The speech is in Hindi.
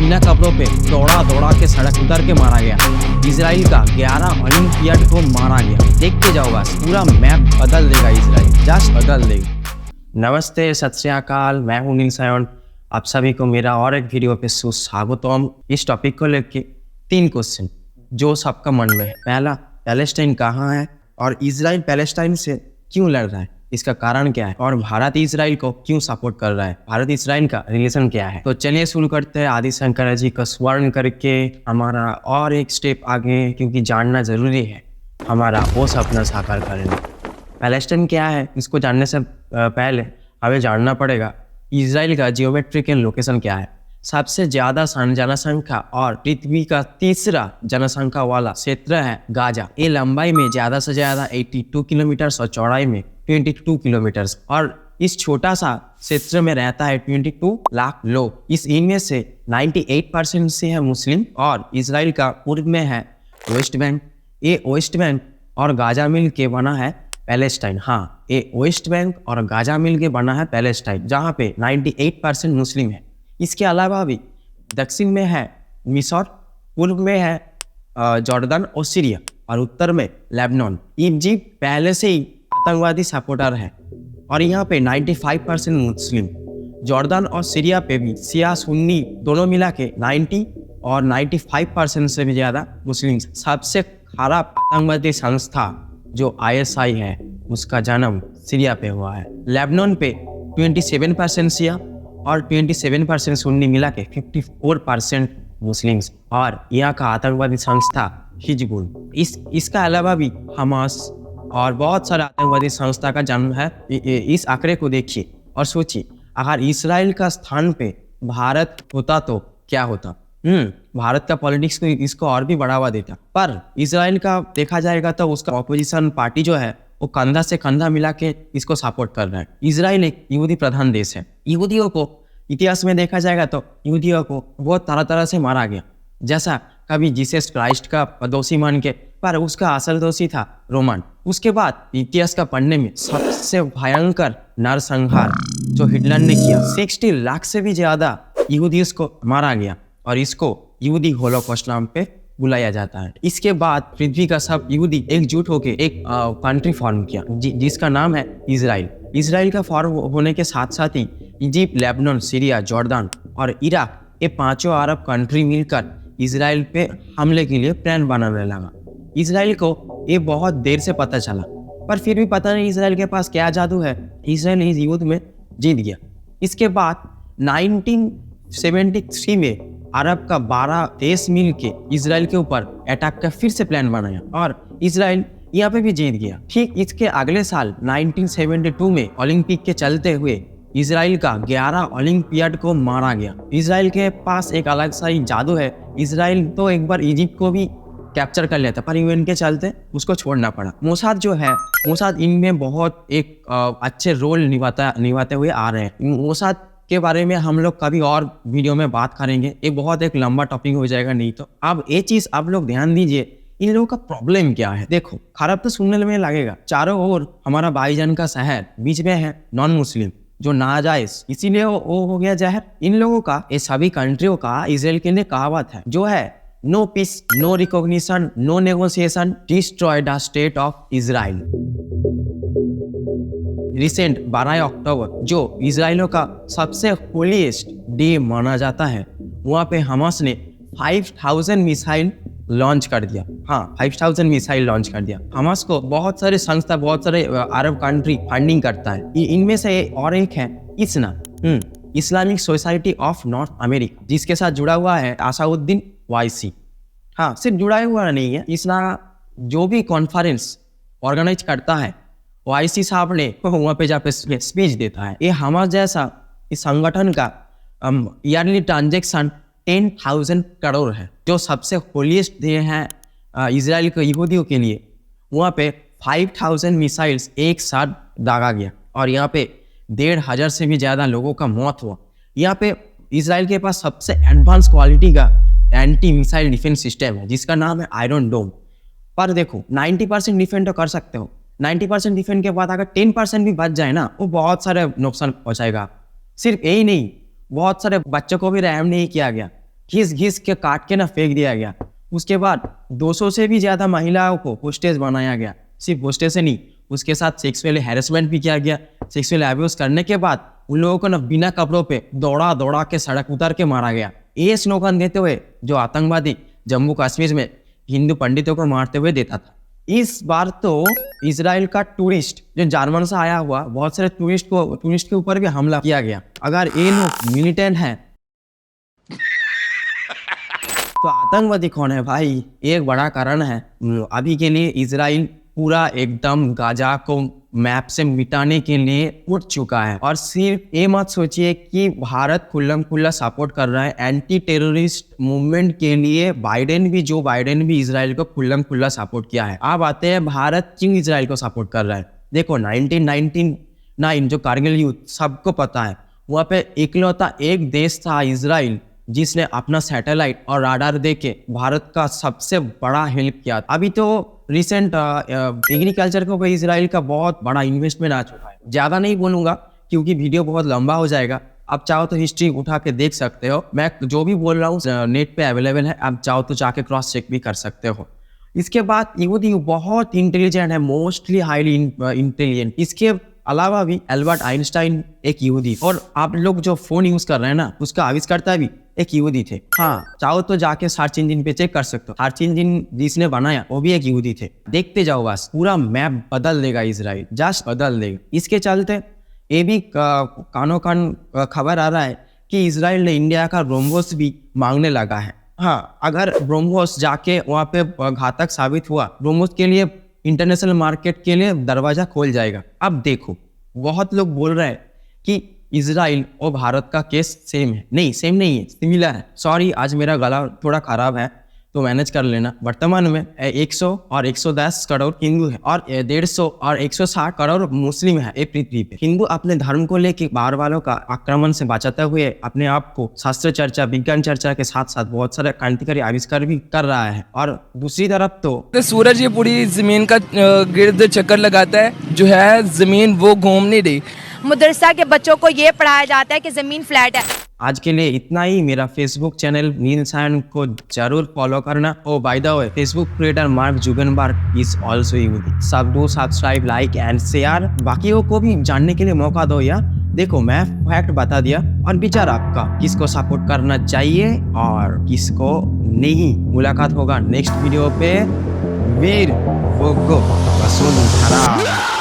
बिना कपड़ों पे दौड़ा दौड़ा के सड़क उतर के मारा गया। इजराइल का 11 ओलंपियाड को मारा गया। देखते जाओ बस, पूरा मैप बदल देगा इजराइल, जस्ट बदल देगा। नमस्ते, सत श्री अकाल, मैं हूं नील सायोन। आप सभी को मेरा और एक वीडियो पे सुस्वागतम। इस टॉपिक को लेके 3 क्वेश्चन जो सबका मन में है। पहला, पैलेस्टाइन कहाँ है और इजराइल पैलेस्टाइन से क्यों लड़ रहा है, इसका कारण क्या है, और भारत इजराइल को क्यों सपोर्ट कर रहा है, भारत इजराइल का रिलेशन क्या है। तो चलिए शुरू करते हैं आदि शंकर जी का स्वर्ण करके हमारा और एक स्टेप आगे, क्योंकि जानना जरूरी है हमारा वो सपना साकार करना। पैलेस्टाइन क्या है, इसको जानने से पहले हमें जानना पड़ेगा इजराइल का जियोमेट्रिकल लोकेशन क्या है। सबसे ज्यादा जनसंख्या और पृथ्वी का तीसरा जनसंख्या वाला क्षेत्र है गाजा। ये लंबाई में ज्यादा से ज्यादा 82 किलोमीटर और चौड़ाई में 22 किलोमीटर, और इस छोटा सा क्षेत्र में रहता है 22 लाख लोग। इस इनमें से 98% से है मुस्लिम, और इजराइल का पूर्व में है वेस्ट बैंक। ये वेस्ट बैंक और गाजा मिल के बना है पैलेस्टाइन। हाँ, ये वेस्ट बैंक और गाजा मिल के बना है पैलेस्टाइन, जहाँ पे 98% मुस्लिम है। इसके अलावा भी दक्षिण में है मिस्र, पूर्व में है जॉर्डन और सीरिया, और उत्तर में लेबनान। इजिप्ट पहले से ही आतंकवादी सपोर्टर है, और यहाँ पे 95% मुस्लिम। जॉर्डन और सीरिया पे भी शिया सुन्नी दोनों मिला के 90 और 95% से भी ज़्यादा मुस्लिम। सबसे खराब आतंकवादी संस्था जो ISI है, उसका जन्म सीरिया पे हुआ है। लेबनान पे 27% शिया और 27% सुन्नी मिला के 54% मुस्लिम्स, और यहाँ का आतंकवादी संस्था हिजबुल। इसका अलावा भी हमास और बहुत सारे आतंकवादी संस्था का जन्म है। इस आंकड़े को देखिए और सोचिए, अगर इजराइल का स्थान पे भारत होता तो क्या होता। भारत का पॉलिटिक्स को इसको और भी बढ़ावा देता। पर इजराइल का देखा जाएगा तो उसका ऑपोजिशन पार्टी जो है वो कंधा से कंधा मिला के इसको सपोर्ट कर रहा है। इजराइल एक यहूदी प्रधान देश है। यहूदियों को इतिहास में देखा जाएगा तो यहूदियों को बहुत तरह तरह से मारा गया। जैसा कभी जीसस क्राइस्ट का दोषी मान के, पर उसका असल दोषी था रोमन। उसके बाद इतिहास का पढ़ने में सबसे भयंकर नरसंहार जो हिटलर ने किया, 60 लाख से भी ज्यादा यहूदी को मारा गया, और इसको यहूदी होलोकॉस्ट नाम पे बुलाया जाता है। इसके बाद पृथ्वी का सब यहूदी एकजुट होकर एक कंट्री फॉर्म किया जिसका नाम है इजराइल। इजराइल का फॉर्म होने के साथ साथ ही इजिप्ट, लेबनान, सीरिया, जॉर्डन और इराक, ये 5 अरब कंट्री मिलकर इजराइल पे हमले के लिए प्लान बनाने लगा। इजराइल को ये बहुत देर से पता चला, पर फिर भी पता नहीं इजराइल के पास क्या जादू है, इजराइल इस युद्ध में जीत गया। इसके बाद 1973 में अरब का 12 देश मिल के इजराइल के ऊपर अटैक का फिर से प्लान बनाया, और इजराइल यहाँ पे भी जीत गया। ठीक इसके अगले साल 1972 में ओलंपिक के चलते हुए इजराइल का 11 ओलंपियाड को मारा गया। इजराइल के पास एक अलग सा ही जादू है। इजराइल तो एक बार इजिप्ट को भी कैप्चर कर लेता, पर यूएन के चलते उसको छोड़ना पड़ा। मोसाद जो है, मोसाद इनमें बहुत एक अच्छे रोल निभाते हुए आ रहे हैं। मोसाद के बारे में हम लोग कभी और वीडियो में बात करेंगे, ये बहुत एक लंबा टॉपिक हो जाएगा नहीं तो। अब ये चीज आप लोग ध्यान दीजिए, इन लोगों का प्रॉब्लम क्या है। देखो, खराब तो सुनने में लगेगा, चारों ओर हमारा भाईजान का शहर, बीच में है नॉन मुस्लिम जो नाजायज, इसीलिए वो हो गया जाहिर। इन लोगों का, ये सभी कंट्रियों का इजराइल के लिए कहावत है जो है, no peace, no recognition, no negotiation, destroy the state of Israel. Recent 12 October जो इजराइलों का सबसे होलीएस्ट डे माना जाता है, वहाँ पे हमास ने 5000 मिसाइल लॉन्च कर दिया। हाँ, 5000 मिसाइल लॉन्च कर दिया। हमास को बहुत सारे संस्था, बहुत सारे अरब कंट्री फंडिंग करता है। इनमें से और एक है ISNA, Islamic society of North America, जिसके साथ जुड़ा हुआ है असाउद्दीन वाइसी। हाँ, सिर्फ जुड़ा हुआ नहीं है, इस्ना जो भी कॉन्फ्रेंस ऑर्गेनाइज करता है, वाइसी साहब ने वहाँ पे जाके स्पीच देता है। ये हमास जैसा इस संगठन का ईयरली ट्रांजेक्शन 10,000 करोड़ है, जो सबसे होलीएस्ट डे है इजराइल के यहूदियों के लिए। वहाँ पे 5000 मिसाइल्स एक साथ दागा गया, और यहाँ पे 1500 से भी ज़्यादा लोगों का मौत हुआ। यहाँ पे इजराइल के पास सबसे एडवांस क्वालिटी का एंटी मिसाइल डिफेंस सिस्टम है, जिसका नाम है आयरन डोम। पर देखो, 90% डिफेंड तो कर सकते हो, 90% डिफेंड के बाद अगर 10% भी बच जाए ना, वो बहुत सारे नुकसान पहुंचाएगा। सिर्फ यही नहीं, बहुत सारे बच्चों को भी रहम नहीं किया गया, घिस घिस के काट के ना फेंक दिया गया। उसके बाद 200 से भी ज़्यादा महिलाओं को होस्टेस बनाया गया। सिर्फ होस्टेस से नहीं, उसके साथ सेक्सुअल हैरेसमेंट भी किया गया। सेक्सुअल अब्यूज करने के बाद उन लोगों को ना बिना कपड़ों पे दौड़ा दौड़ा के सड़क उतार के मारा गया। ये स्लोगन देते हुए जो आतंकवादी जम्मू कश्मीर में हिंदू पंडितों को मारते हुए देता था। इस बार तो इजराइल का टूरिस्ट जो जर्मन से आया हुआ, बहुत सारे टूरिस्ट के ऊपर भी हमला किया गया। अगर ये लोग मिलिटेंट हैं तो आतंकवादी कौन है भाई? एक बड़ा कारण है। अभी के लिए इजराइल पूरा एकदम गाजा को मैप से मिटाने के लिए उठ चुका है। और सिर्फ ये मत सोचिए कि भारत खुल्लम खुल्ला सपोर्ट कर रहा है एंटी टेररिस्ट मूवमेंट के लिए। जो बाइडेन भी इजराइल को खुल्लम खुल्ला सपोर्ट किया है। अब आते हैं भारत क्यों इजराइल को सपोर्ट कर रहा है। देखो 1999 जो कारगिल युद्ध सबको पता है, वहाँ पे इकलौता एक देश था इजराइल जिसने अपना सैटेलाइट और राडार देके भारत का सबसे बड़ा हेल्प किया। अभी तो रिसेंट एग्रीकल्चर को भी इजराइल का बहुत बड़ा इन्वेस्टमेंट आ चुका है। ज़्यादा नहीं बोलूँगा क्योंकि वीडियो बहुत लंबा हो जाएगा। आप चाहो तो हिस्ट्री उठा के देख सकते हो। मैं जो भी बोल रहा हूँ नेट पे अवेलेबल है, आप चाहो तो जाके क्रॉस चेक भी कर सकते हो। इसके बाद यहूदी बहुत इंटेलिजेंट है, मोस्टली हाईली इंटेलिजेंट। इसके अलावा भी एल्बर्ट आइंस्टाइन एक यहूदी, और आप लोग जो फोन यूज कर रहे हैं ना, उसका आविष्कर्ता भी एक यहूदी थे। हाँ, चाहो तो जाके सर्च इंजन पे चेक कर सकते हो। सर्च इंजन जिसने बनाया वो भी एक यहूदी थे। देखते जाओ, बस पूरा मैप बदल देगा इजराइल, जस्ट बदल देगा। इसके चलते ये भी कानो कान खबर आ रहा है कि इजराइल ने इंडिया का ब्रह्मोस भी मांगने लगा है। हाँ, अगर ब्रह्मोस जाके वहाँ पे घातक साबित हुआ, ब्रह्मोस के लिए इंटरनेशनल मार्केट के लिए दरवाजा खोल जाएगा। अब देखो, बहुत लोग बोल रहे हैं कि इजराइल और भारत का केस सेम है। नहीं, सेम नहीं है, सिमिलर है। सॉरी, आज मेरा गला थोड़ा खराब है तो मैनेज कर लेना। वर्तमान में 100 और 110 करोड़ हिंदू है और 150 और 160 करोड़ मुस्लिम है ये पृथ्वी पे। हिंदू अपने धर्म को लेके बाहर वालों का आक्रमण से बचाते हुए अपने आप को शास्त्र चर्चा, विज्ञान चर्चा के साथ साथ बहुत सारे क्रांतिकारी आविष्कार भी कर रहा है। और दूसरी तरफ तो सूरज ये पूरी जमीन का गिर्द चक्कर लगाता है, जो है जमीन वो घूम नहीं रही। मदरसा के बच्चों को ये पढ़ाया जाता है कि जमीन फ्लैट है। आज के लिए इतना ही। मेरा फेसबुक चैनल नील सायन को जरूर फॉलो करना। Oh by the way, Facebook creator Mark Zuckerberg is also यहूदी। सब do subscribe, like and share. बाकियों को भी जानने के लिए मौका दो यार। देखो, मैं फैक्ट बता दिया और विचार आपका, किसको सपोर्ट करना चाहिए और किसको नहीं। मुलाकात होगा नेक्स्ट वीडियो पे। वीर वसुंधरा।